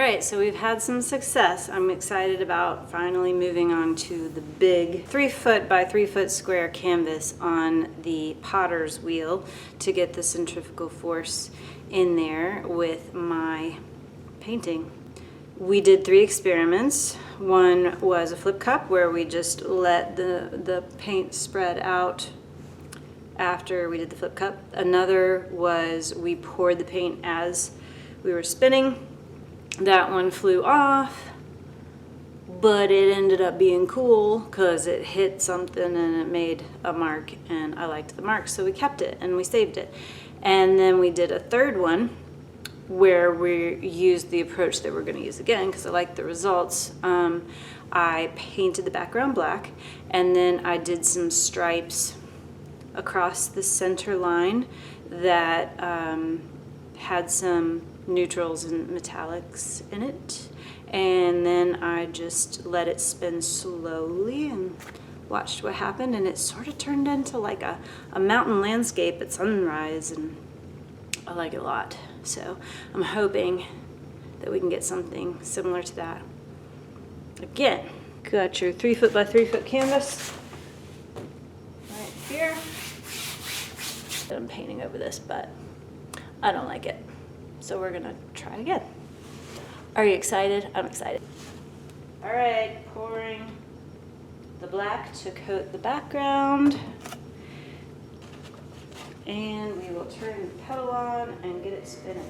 Alright, so we've had some success. I'm excited about finally moving on to the big 3 foot by 3 foot square canvas on the potter's wheel to get the centrifugal force in there with my painting. We did 3 experiments. One was a flip cup where we just let the paint spread out after we did the flip cup. Another was we poured the paint as we were spinning. That one flew off, but it ended up being cool because it hit something and it made a mark, and I liked the mark, so we kept it and we saved it. And then we did a third one where we used the approach that we're going to use again because I liked the results. I painted the background black, and then I did some stripes across the center line that had some neutrals and metallics in it, and then I just let it spin slowly and watched what happened, and it sort of turned into like a mountain landscape at sunrise, and I like it a lot. So I'm hoping that we can get something similar to that. Again, got your 3 foot by 3 foot canvas right here. I'm painting over this, but I don't like it. So we're gonna try it again. Are you excited? I'm excited. All right, pouring the black to coat the background. And we will turn the pedal on and get it spinning.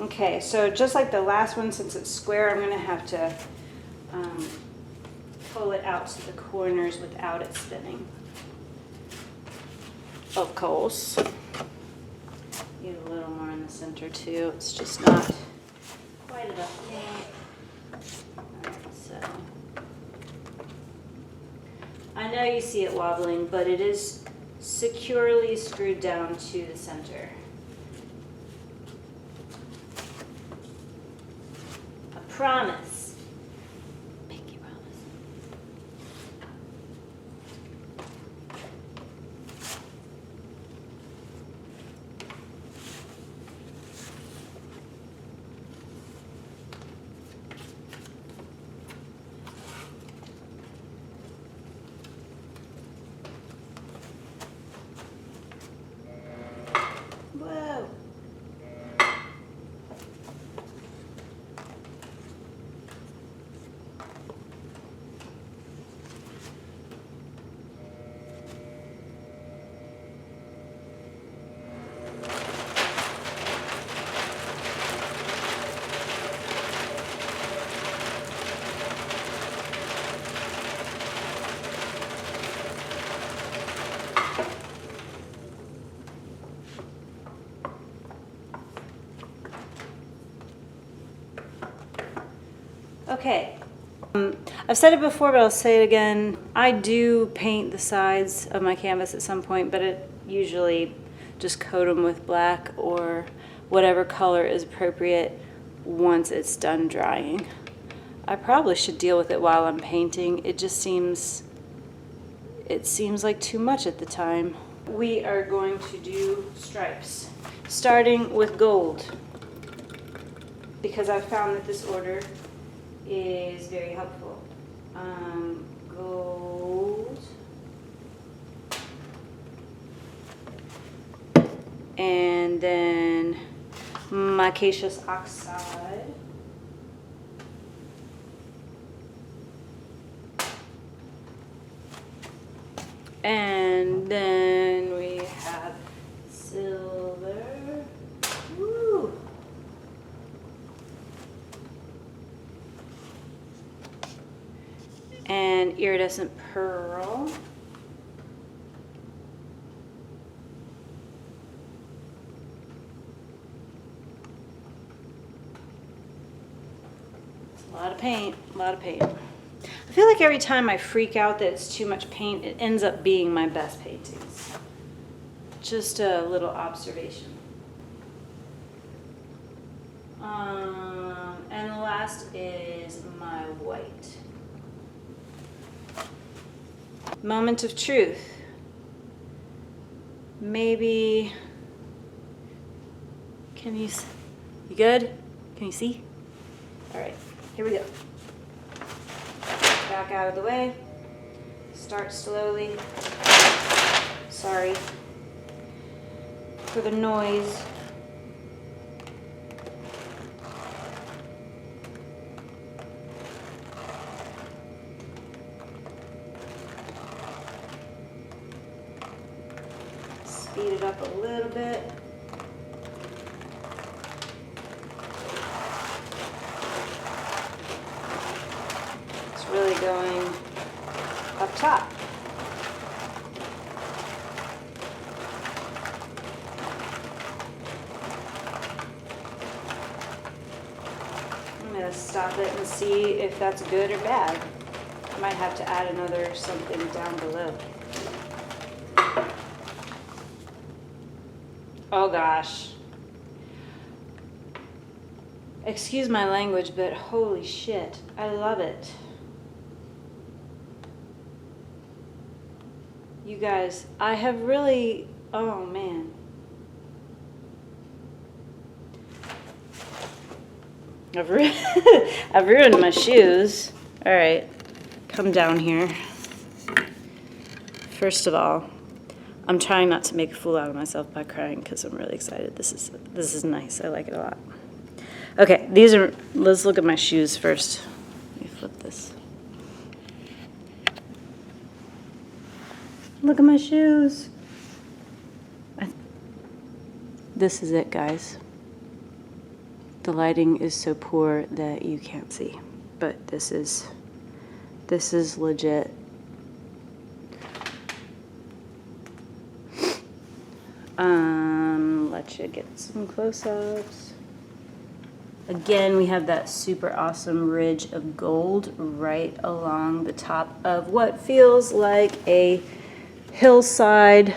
Okay, so just like the last one, since it's square, I'm going to have to pull it out to the corners without it spinning. Of course. Need a little more in the center too. It's just not quite enough paint. Alright, so I know you see it wobbling, but it is securely screwed down to the center. Promise. Pinky promise. Whoa. Okay, I've said it before, but I'll say it again. I do paint the sides of my canvas at some point, but it usually just coat them with black or whatever color is appropriate once it's done drying. I probably should deal with it while I'm painting. It seems like too much at the time. We are going to do stripes, starting with gold, because I've found that this order is very helpful. Gold, and then micaceous oxide, and then we have silver. Woo! And iridescent pearl. A lot of paint, a lot of paint. I feel like every time I freak out that it's too much paint, it ends up being my best paintings. Just a little observation. And the last is my white. Moment of truth. Maybe, you good? Can you see? All right, here we go. Back out of the way. Start slowly. Sorry for the noise. Speed it up a little bit. It's really going up top. I'm going to stop it and see if that's good or bad. I might have to add another something down below. Oh gosh. Excuse my language, but holy shit, I love it. You guys, I have really, oh man. I've ruined my shoes. All right, come down here. First of all, I'm trying not to make a fool out of myself by crying because I'm really excited. This is nice. I like it a lot. Okay, let's look at my shoes first. Let me flip this. Look at my shoes. This is it, guys. The lighting is so poor that you can't see, but this is legit. Let you get some close-ups. Again, we have that super awesome ridge of gold right along the top of what feels like a hillside,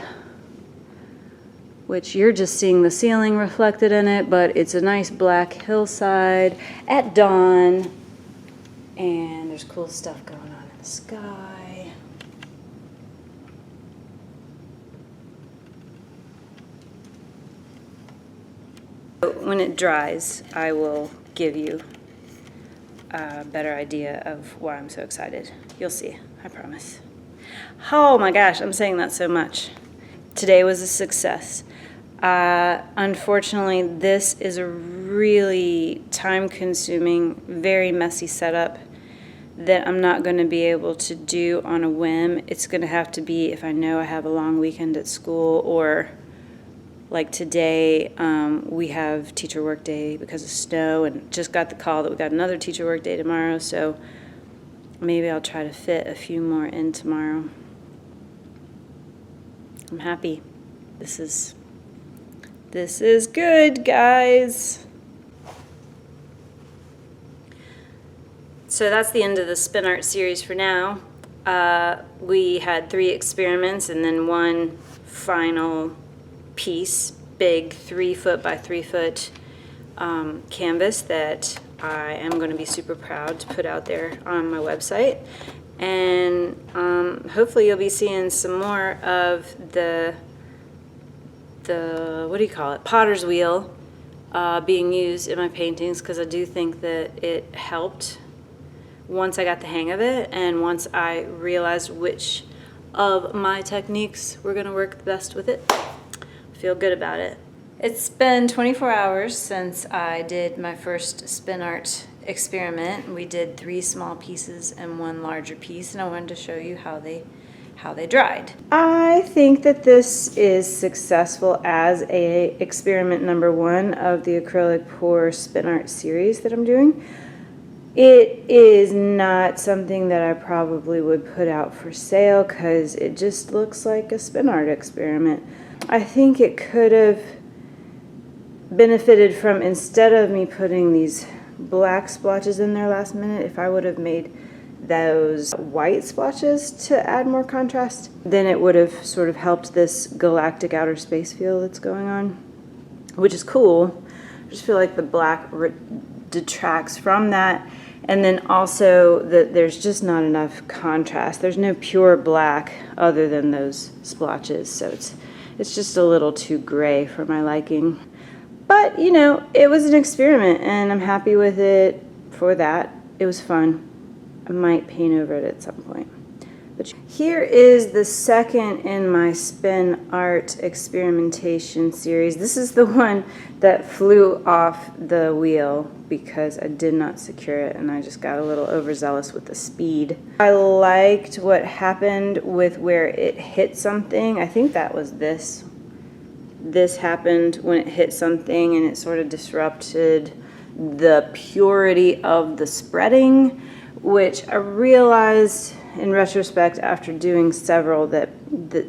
which you're just seeing the ceiling reflected in it, but it's a nice black hillside at dawn, and there's cool stuff going on in the sky. When it dries, I will give you a better idea of why I'm so excited. You'll see, I promise. Oh my gosh, I'm saying that so much. Today was a success. Unfortunately, this is a really time-consuming, very messy setup that I'm not going to be able to do on a whim. It's going to have to be if I know I have a long weekend at school, or like today, we have teacher work day because of snow, and just got the call that we got another teacher work day tomorrow, so maybe I'll try to fit a few more in tomorrow. I'm happy. This is good, guys. So that's the end of the Spin Art series for now. We had 3 experiments and then one final piece, big 3 foot by 3 foot canvas that I am going to be super proud to put out there on my website. And hopefully you'll be seeing some more of the what do you call it, potter's wheel being used in my paintings, because I do think that it helped once I got the hang of it and once I realized which of my techniques were going to work the best with it. I feel good about it. It's been 24 hours since I did my first Spin Art experiment. We did 3 small pieces and 1 larger piece, and I wanted to show you how they dried. I think that this is successful as a experiment number 1 of the Acrylic Pour Spin Art series that I'm doing. It is not something that I probably would put out for sale because it just looks like a spin art experiment. I think it could have benefited from, instead of me putting these black splotches in there last minute. If I would have made those white splotches to add more contrast, then it would have sort of helped this galactic outer space feel that's going on, which is cool. I just feel like the black detracts from that. And then also that there's just not enough contrast. There's no pure black other than those splotches, so it's just a little too gray for my liking. But, you know, it was an experiment, and I'm happy with it for that. It was fun. I might paint over it at some point. But here is the second in my spin art experimentation series. This is the one that flew off the wheel because I did not secure it and I just got a little overzealous with the speed. I liked what happened with where it hit something. I think that was this. This happened when it hit something and it sort of disrupted the purity of the spreading, which I realized in retrospect after doing several that the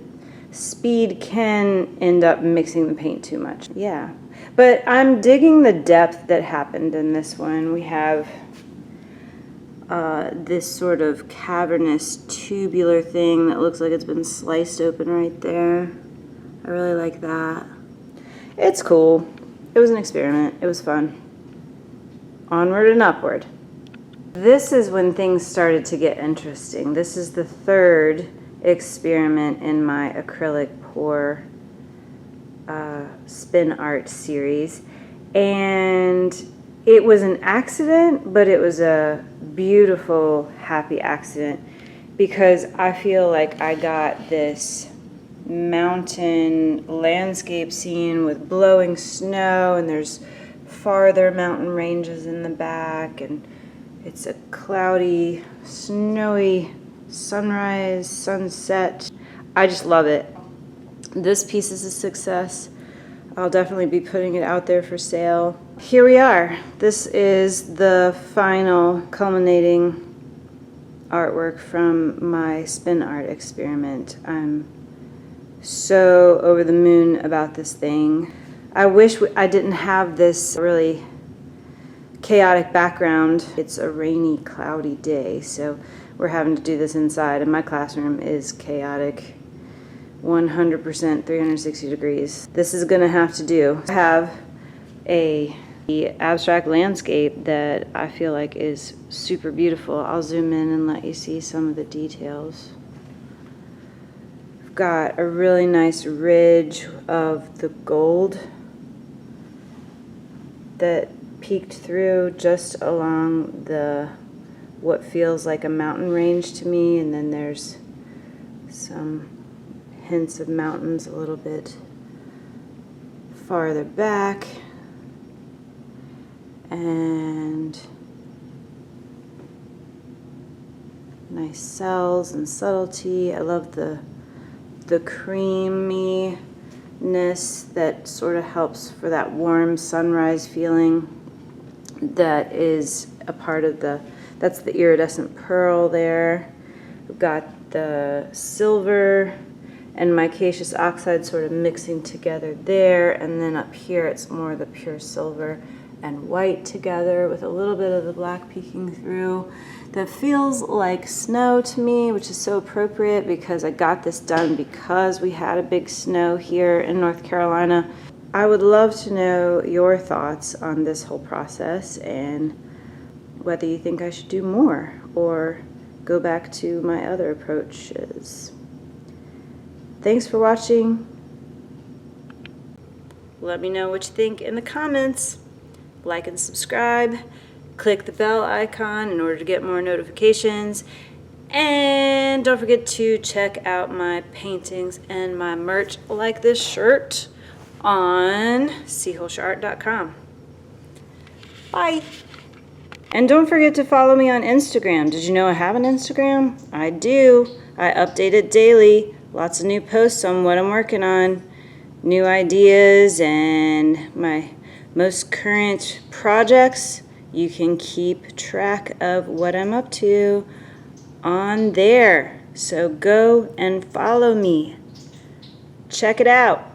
speed can end up mixing the paint too much. Yeah, but I'm digging the depth that happened in this one. We have this sort of cavernous tubular thing that looks like it's been sliced open right there. I really like that. It's cool. It was an experiment. It was fun. Onward and upward. This is when things started to get interesting. This is the third experiment in my Acrylic Pour spin art series. And it was an accident, but it was a beautiful, happy accident because I feel like I got this mountain landscape scene with blowing snow, and there's farther mountain ranges in the back, and it's a cloudy, snowy sunrise, sunset. I just love it. This piece is a success. I'll definitely be putting it out there for sale. Here we are. This is the final culminating artwork from my spin art experiment. I'm so over the moon about this thing. I wish I didn't have this really chaotic background. It's a rainy, cloudy day, so we're having to do this inside, and my classroom is chaotic 100%, 360 degrees. This is gonna have to do. I have the abstract landscape that I feel like is super beautiful. I'll zoom in and let you see some of the details. I've got a really nice ridge of the gold that peeked through just along the what feels like a mountain range to me, and then there's some hints of mountains a little bit farther back, and nice cells and subtlety. I love the creaminess that sort of helps for that warm sunrise feeling that is a part of that's the iridescent pearl there. We've got the silver and micaceous oxide sort of mixing together there, and then up here it's more the pure silver and white together with a little bit of the black peeking through. That feels like snow to me, which is so appropriate because I got this done because we had a big snow here in North Carolina. I would love to know your thoughts on this whole process and whether you think I should do more or go back to my other approaches. Thanks for watching. Let me know what you think in the comments. Like and subscribe. Click the bell icon in order to get more notifications. And don't forget to check out my paintings and my merch like this shirt on hoelscherart.com. Bye. And don't forget to follow me on Instagram. Did you know I have an Instagram? I do. I update it daily. Lots of new posts on what I'm working on, new ideas, and my most current projects. You can keep track of what I'm up to on there. So go and follow me. Check it out.